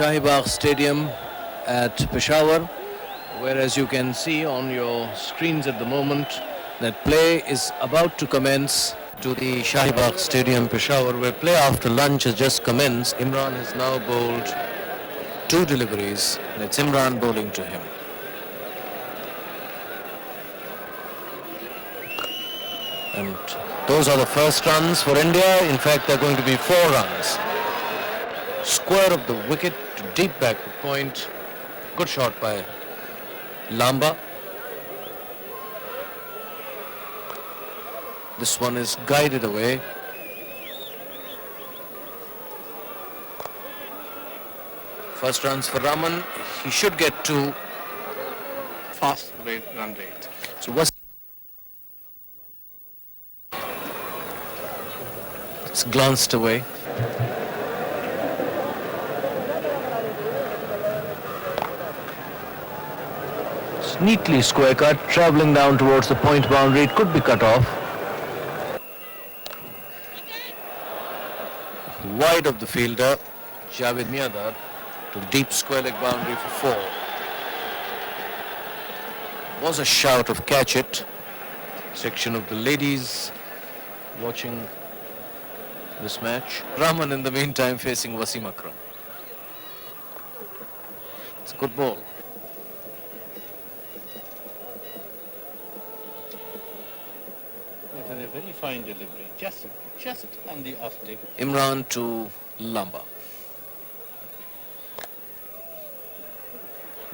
Shahibagh Stadium at Peshawar, where, as you can see on your screens at the moment, that play is about to commence to the Shahibagh Stadium, Peshawar, where play after lunch has just commenced. Imran has now bowled two deliveries. That's Imran bowling to him. And those are the first runs for India. In fact, they're going to be 4 runs. Square of the wicket to deep back the point. Good shot by Lamba. This one is guided away. First runs for Raman. He should get 2. Fast run rate. So Wasim it's glanced away. It's neatly square cut, travelling down towards the point boundary. It could be cut off. Wide of the fielder, Javed Miandad, to the deep square leg boundary for 4. Was a shout of catch it. Section of the ladies watching this match. Rahman in the meantime facing Wasim Akram. It's a good ball. It was a very fine delivery. Just on the off tip. Imran to Lamba.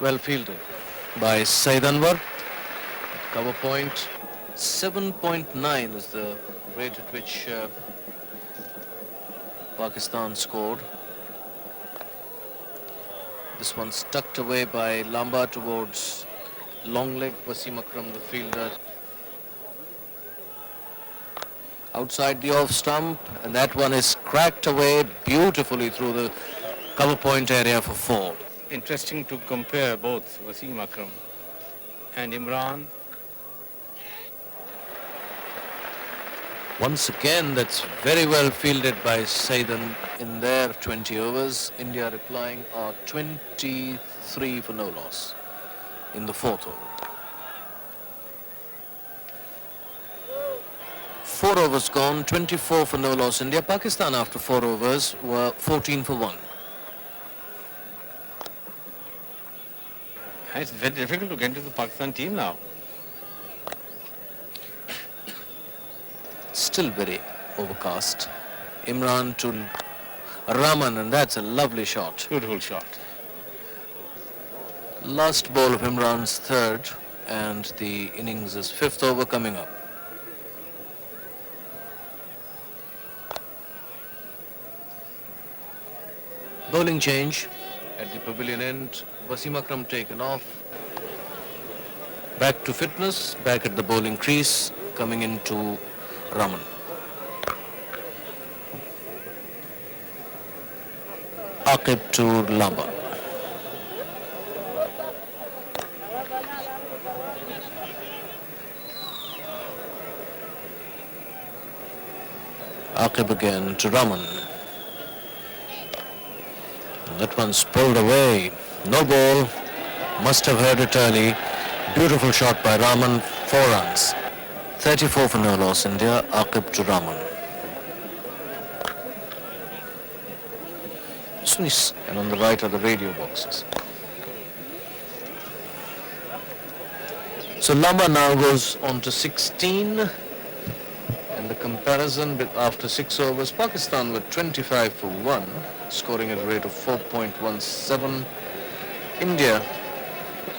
Well fielded by Said Anwar. Cover point 7.9 is the rate at which Pakistan scored. This one's tucked away by Lamba towards long leg. Wasim Akram, the fielder, outside the off stump, and that one is cracked away beautifully through the cover point area for 4. Interesting to compare both Wasim Akram and Imran. Once again, that's very well fielded by Saidan in their 20 overs. India replying are 23 for no loss in the 4th over. 4 overs gone, 24 for no loss India. Pakistan after 4 overs were 14 for 1. It's very difficult to get into the Pakistan team now. Still very overcast. Imran to Raman, and that's a lovely shot. Beautiful shot. Last ball of Imran's 3rd, and the innings is 5th over coming up. Bowling change at the pavilion end. Wasim Akram taken off. Back to fitness, back at the bowling crease, coming into Raman. Aqib to Lamba. Aqib again to Raman. That one's pulled away. No ball. Must have heard it early. Beautiful shot by Raman. 4 runs. 34 for no loss India. Aqib to Raman. And on the right are the radio boxes. So Lamba now goes on to 16. And the comparison with after 6 overs, Pakistan were 25 for 1, scoring at a rate of 4.17. India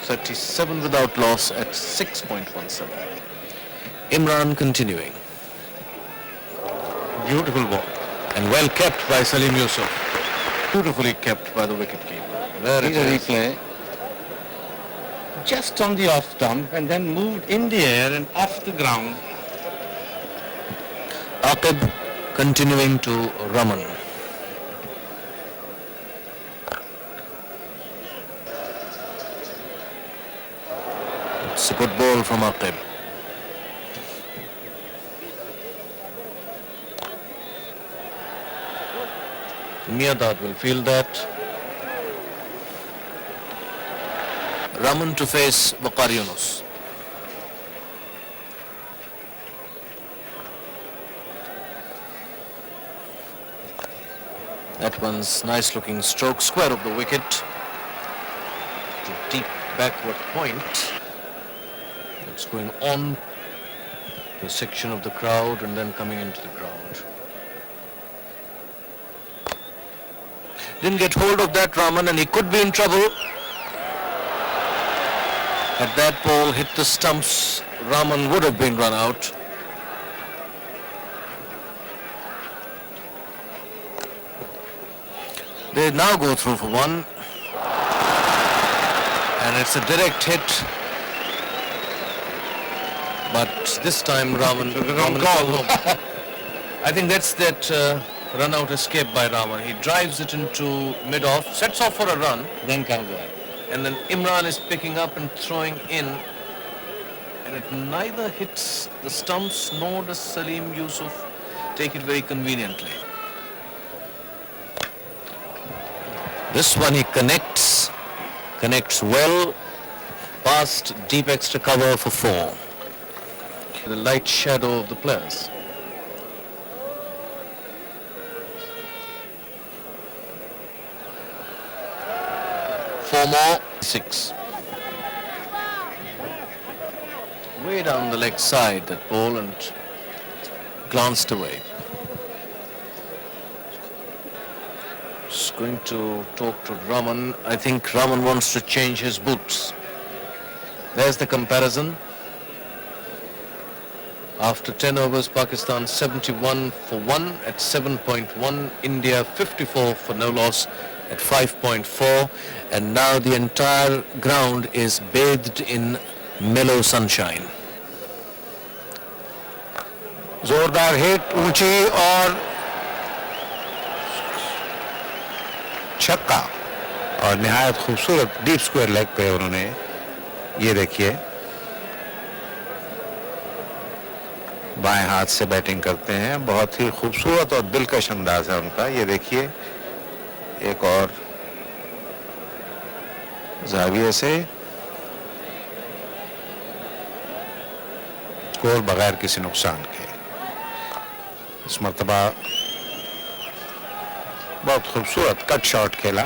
37 without loss at 6.17. Imran continuing. Beautiful ball. And well kept by Salim Yusuf. Beautifully kept by the wicketkeeper. There it is. Replay. Just on the off stump and then moved in the air and off the ground. Aqib continuing to Raman. It's a good ball from Aqib. Miandad will field that. Raman to face Waqar Yunus. That one's nice looking stroke, square of the wicket. To deep backward point. It's going on to a section of the crowd and then coming into the crowd. Didn't get hold of that, Raman, and he could be in trouble. Had that ball hit the stumps, Raman would have been run out. They now go through for one. And it's a direct hit. But this time Raman I think that's that run out escape by Raman. He drives it into mid-off, sets off for a run. Then comes that. And then Imran is picking up and throwing in. And it neither hits the stumps nor does Salim Yusuf take it very conveniently. This one he connects well, past deep extra cover for 4. The light shadow of the players. Four more, 6. Way down the leg side that ball and glanced away. Just going to talk to Raman. I think Raman wants to change his boots. There's the comparison. After 10 overs, Pakistan 71 for 1 at 7.1, India 54 for no loss at 5.4, and now the entire ground is bathed in mellow sunshine. जोरदार hit, ऊंची और छक्का, और निहायत खूबसूरत deep square leg पे उन्होंने, ये देखिए, बाएं हाथ से बैटिंग करते हैं, बहुत ही खूबसूरत और दिलकश अंदाज है उनका। ये देखिए, एक और जाविये से स्कोर बगैर किसी नुकसान के। इस मर्तबा बहुत खूबसूरत कट शॉट खेला।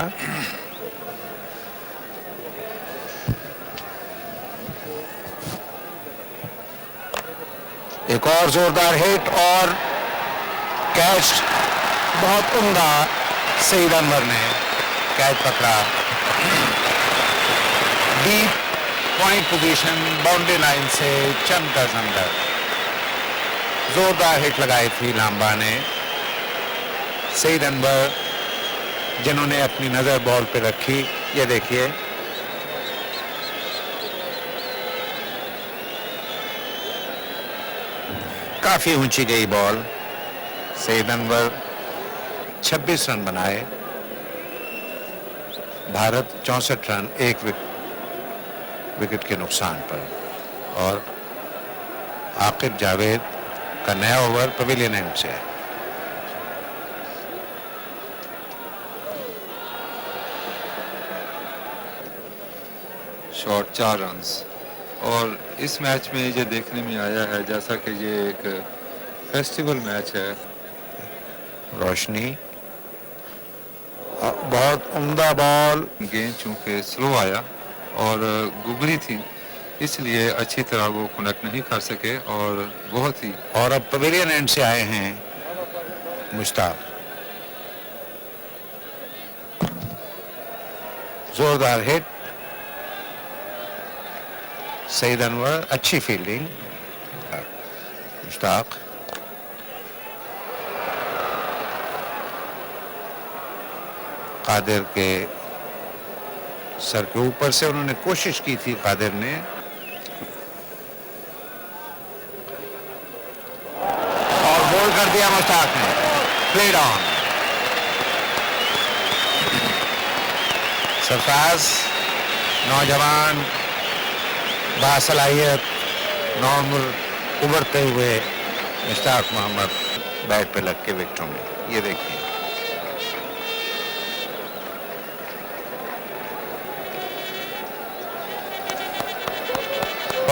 एक और जोरदार हिट और कैच, बहुत उम्दा सईद अनवर ने कैच पकड़ा। Deep point position, boundary line से चंद गज अंदर जोरदार हिट लगाई थी लांबा ने। सईद अनवर जिन्होंने अपनी नजर बॉल पे रखी, ये देखिए, काफी ऊंची गई बॉल। सईद अनवर 26 रन बनाए, भारत 64 रन एक विकेट के नुकसान पर। और आकिब जावेद का नया ओवर पवेलियन एंड से है। शॉट 4 रन्स, और इस मैच में ये देखने में आया है जैसा कि ये एक फेस्टिवल मैच है। रोशनी, बहुत उम्दा बॉल। गेंद चूंकि स्लो आया और गुगली थी, इसलिए अच्छी तरह वो कनेक्ट नहीं कर सके, और बहुत ही। और अब पवेलियन एंड से आए हैं मुश्ताक। जोरदार हिट, सईद अनवर, अच्छी फील्डिंग। मुश्ताक, कादिर के सर के ऊपर से उन्होंने कोशिश की थी कादिर ने, और बॉल कर दिया मुश्ताक ने। Played on. सरफराज, नौजवान, बासलाहियत, नॉर्मल उभरते हुए मुश्ताक मोहम्मद बैट पे लग के विकेटों में, ये देखिए।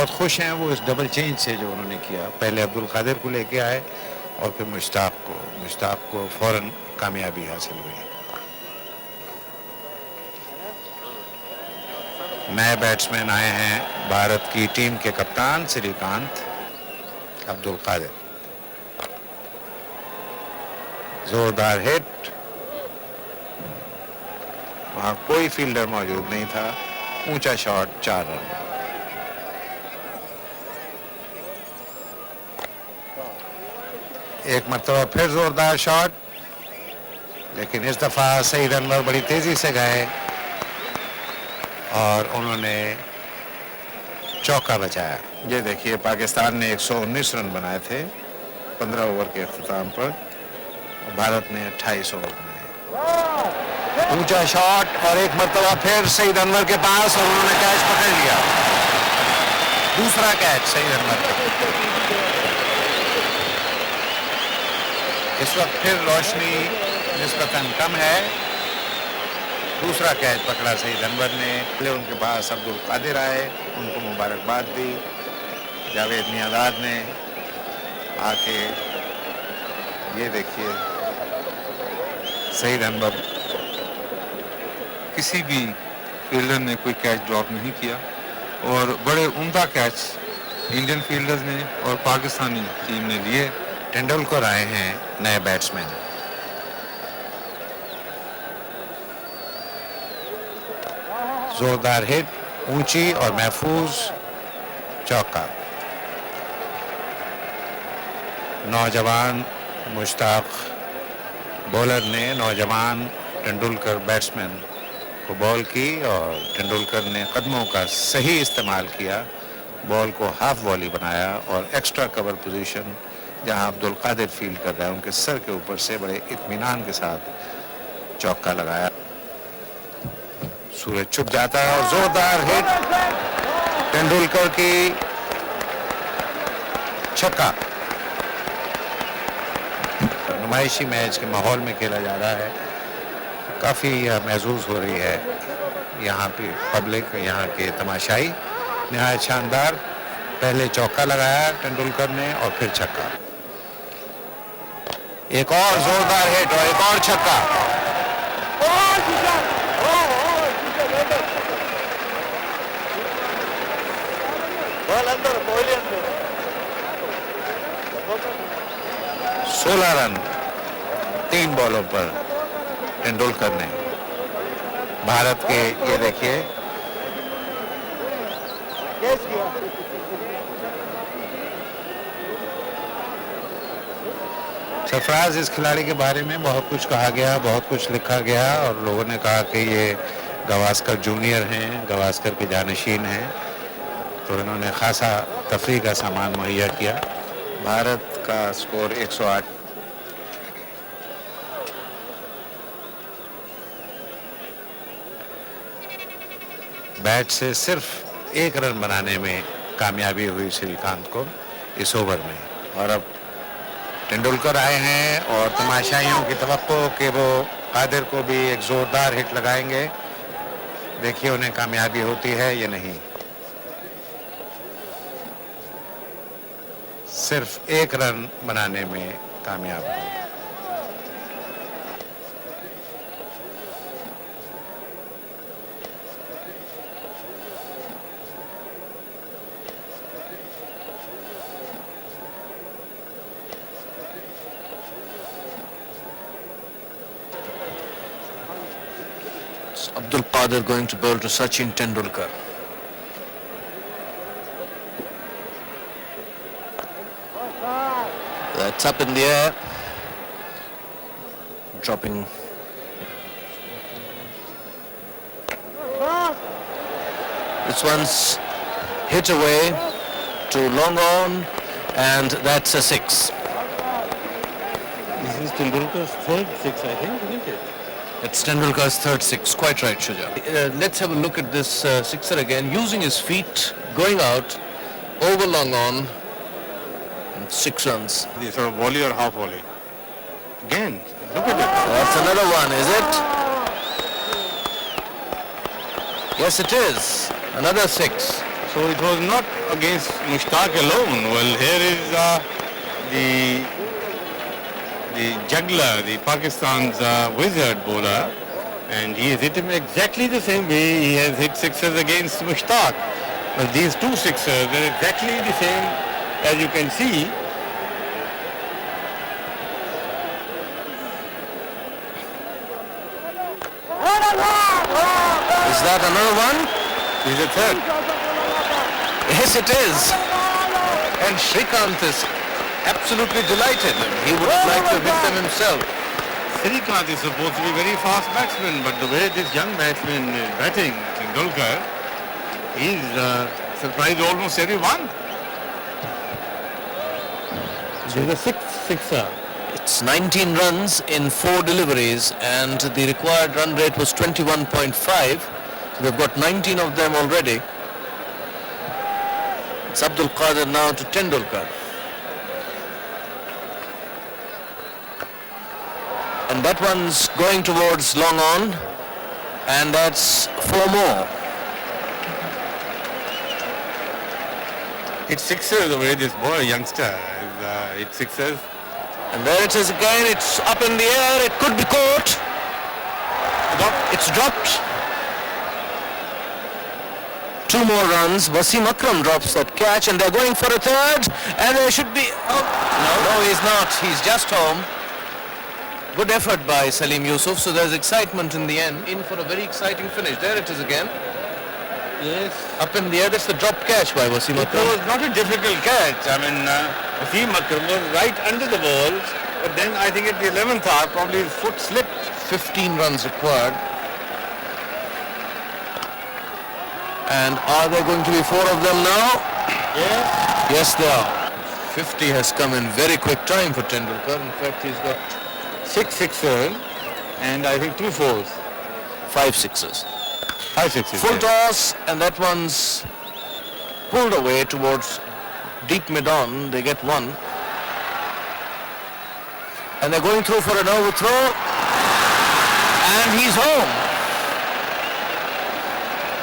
बहुत खुश हैं वो इस डबल चेंज से जो उन्होंने किया। पहले अब्दुल कादिर को लेके आए और फिर मुश्ताक को फौरन कामयाबी हासिल हुई। नए बैट्समैन आए हैं भारत की टीम के कप्तान श्रीकांत, अब्दुल कादिर। जोरदार हिट, वहां कोई फील्डर मौजूद नहीं था। ऊंचा शॉट, 4 रन। एक मरतबा फिर जोरदार शॉट, लेकिन इस दफा सईद अनवर बड़ी तेजी से गए और उन्होंने चौका बचाया। ये देखिए, पाकिस्तान ने 119 रन बनाए थे 15 ओवर के अख्ताम पर, और भारत ने 28 ओवर बनाए। ऊंचा शॉट और एक मरतबा फिर सईद अनवर के पास, और उन्होंने कैच पकड़ लिया। दूसरा कैच सईद अनवर का। इस वक्त फिर रोशनी निस्बतन कम है। दूसरा कैच पकड़ा सईद अनवर ने। पहले उनके पास अब्दुल कादिर आए, उनको मुबारकबाद दी। जावेद मियांदाद ने आके, ये देखिए, सईद अनवर किसी भी फील्डर ने कोई कैच ड्रॉप नहीं किया और बड़े उम्दा कैच इंडियन फील्डर्स ने और पाकिस्तानी टीम ने लिए। तेंदुलकर आए हैं नए बैट्समैन। जोरदार हिट, ऊंची और महफूज चौका। नौजवान मुश्ताक बॉलर ने नौजवान तेंदुलकर बैट्समैन को बॉल की और तेंदुलकर ने कदमों का सही इस्तेमाल किया, बॉल को हाफ वॉली बनाया और एक्स्ट्रा कवर पोजीशन जहां अब्दुल कादिर फील्ड कर रहे हैं उनके सर के ऊपर से बड़े इत्मीनान के साथ चौका लगाया। सूरज छुप जाता है और जोरदार हिट, तेंदुलकर की छक्का। नुमाइशी मैच के माहौल में खेला जा रहा है, काफ़ी महसूस हो रही है यहाँ पे पब्लिक, यहाँ के तमाशाई। निहायत शानदार, पहले चौका लगाया तेंदुलकर ने और फिर छक्का। एक और जोरदार हिट और एक और छक्का। सोलह रन 3 बॉलों पर तेंदुलकर ने। भारत के, ये देखिए, सरफराज, इस खिलाड़ी के बारे में बहुत कुछ कहा गया, बहुत कुछ लिखा गया और लोगों ने कहा कि ये गवास्कर जूनियर हैं, गवास्कर के जानशीन हैं, तो इन्होंने खासा तफरीह का सामान मुहैया किया। भारत का स्कोर 108। बैट से सिर्फ 1 रन बनाने में कामयाबी हुई श्रीकांत को इस ओवर में। और अब तेंदुलकर आए हैं और तमाशाइयों की तवक्को कि वो कादिर को भी एक जोरदार हिट लगाएंगे। देखिए उन्हें कामयाबी होती है या नहीं। सिर्फ 1 रन बनाने में कामयाब हुए। Abdul Qadir going to bowl to Sachin Tendulkar. That's up in the air, dropping. This one's hit away to long on, and that's a 6. This is Tendulkar's third 6, I think, isn't it? It's Tendulkar's third 6. Quite right, Shuja. Let's have a look at this sixer again. Using his feet, going out, over long on, and 6 runs. This sort of volley or half volley. Again, look at it. That's another one, is it? Yes, it is. Another 6. So it was not against Mushtaq alone. Well, here is the juggler, the Pakistan's wizard bowler, and he has hit him exactly the same way he has hit sixers against Mushtaq. But these two sixers, they're exactly the same as you can see. Is that another one? This is the third. Yes, it is. And Shrikant is absolutely delighted. He would have liked to hit them himself. Shrikant is supposed to be a very fast batsman, but the way this young batsman is batting, Tendulkar, he's surprised almost everyone. This is the sixth sixer. It's 19 runs in 4 deliveries and the required run rate was 21.5. So they've got 19 of them already. It's Abdul Qadir now to Tendulkar. And that one's going towards long on, and that's 4 more. It's sixers the way this boy, youngster, it's sixers. And there it is again, it's up in the air, it could be caught. It's dropped. 2 more runs, Wasim Akram drops that catch and they're going for a third, and there should be, no he's not, he's just home. Good effort by Salim Yusuf, so there's excitement in the end, in for a very exciting finish. There it is again. Yes. Up in the air, that's the dropped catch by Wasim It Akram. was not a difficult catch. I mean, Wasim Akram was right under the ball, but then I think at the 11th hour, probably his foot slipped. 15 runs required. And are there going to be 4 of them now? Yes. Yes, they are. 50 has come in very quick time for Tendulkar. In fact, he's got 6 sixers and I think 2 fours. 5 sixes. 5 sixes. Full yes. toss, and that one's pulled away towards deep mid-on. They get 1. And they're going through for an overthrow. And he's home.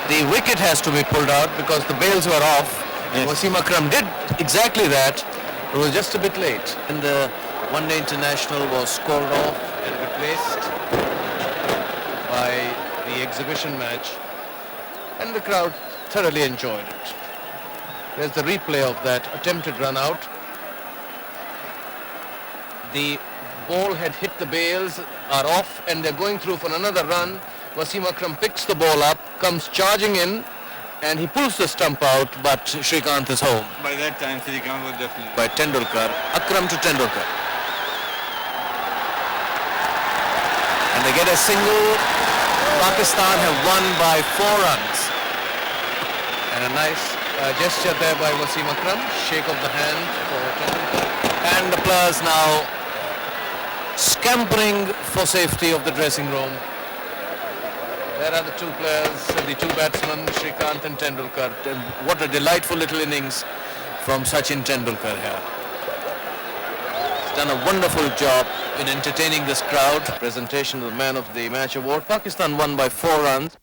The wicket has to be pulled out because the bails were off. Yes. Wasim Akram did exactly that. It was just a bit late. And the one-day international was scored off and replaced by the exhibition match. And the crowd thoroughly enjoyed it. There's the replay of that attempted run out. The ball had hit the bails, are off, and they're going through for another run. Wasim Akram picks the ball up, comes charging in, and he pulls the stump out, but Shrikant is home. By that time, Shrikant was definitely... By Tendulkar, Akram to Tendulkar. And they get a single. Pakistan have won by 4 runs. And a nice gesture there by Wasim Akram, shake of the hand for Tendulkar. And the players now scampering for safety of the dressing room. There are the 2 players, the 2 batsmen, Shrikant and Tendulkar. And what a delightful little innings from Sachin Tendulkar here. He's done a wonderful job in entertaining this crowd. Presentation of the Man of the Match award. Pakistan won by 4 runs.